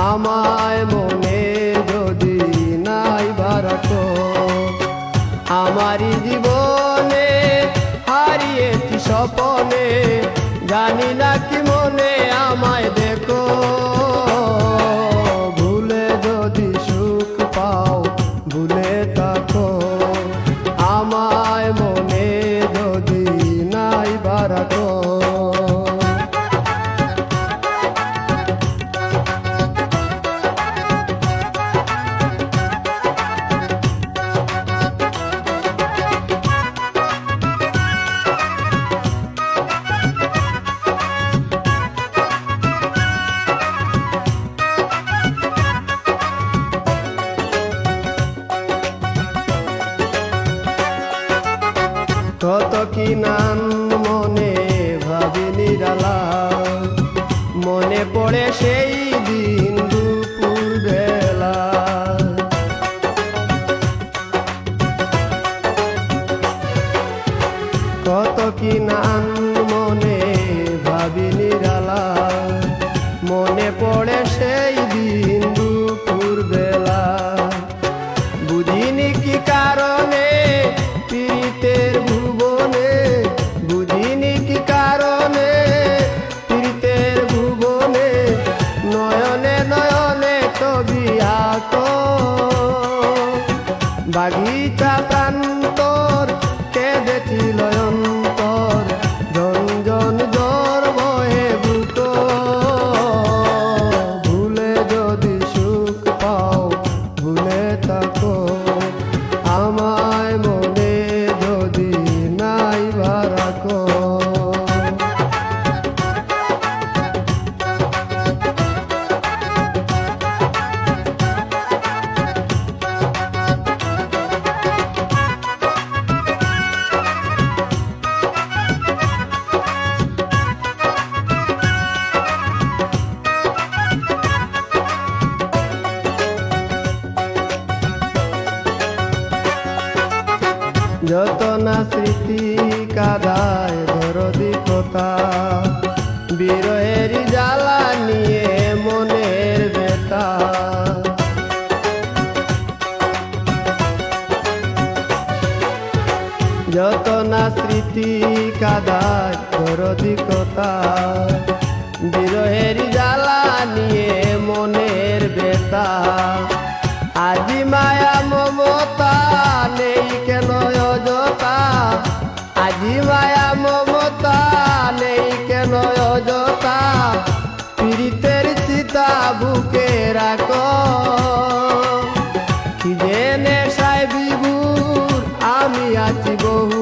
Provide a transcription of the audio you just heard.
আমায় মনে যদি নাইবা রাখো। আমারই জীবনে হারিয়েছি স্বপনে, জানি না কি মনে আমায় দেখো। ভুলে যদি সুখ পাও ভুলে থাকো, আমায় মনে যদি নাইবা রাখো। কত কি নাম মনে ভাবি নিরালা, মনে পড়ে সেই দিন দুপুর বেলা। কত কি নাম মনে ভাবি নিরালা, মনে পড়ে সেই দিন দুপুর বেলা। বুঝিনি কি কারণে পীড়িতের ভুবনে, বুঝিনি কি কারণে পীড়িতের ভুবনে, নয়নে নয়নে ছবি আঁকো। বাগিচা প্রান্তর কেঁদেছিল অন্তর, ঝনঝন জ্বর বহে বুক। ভুলে যদি সুখ পাও ভুলে থাকো, আমায় মনে যদি নাইবা রাখো। যত না স্মৃতি কাদায় দরদি কথা, বিরহের জ্বালা নিয়ে মনের ব্যথা। যত না স্মৃতি কাদায় দরদি কথা, বিরহের জ্বালা নিয়ে মনের ব্যথা। আজি মায়া মমতা নেই কেন অযথা, আজি মায়া মমতা নেই কেন অযথা। পীড়িতের চিতা বুকে রাখো, কি জেনে সাই বিভুর আমি আছি বহু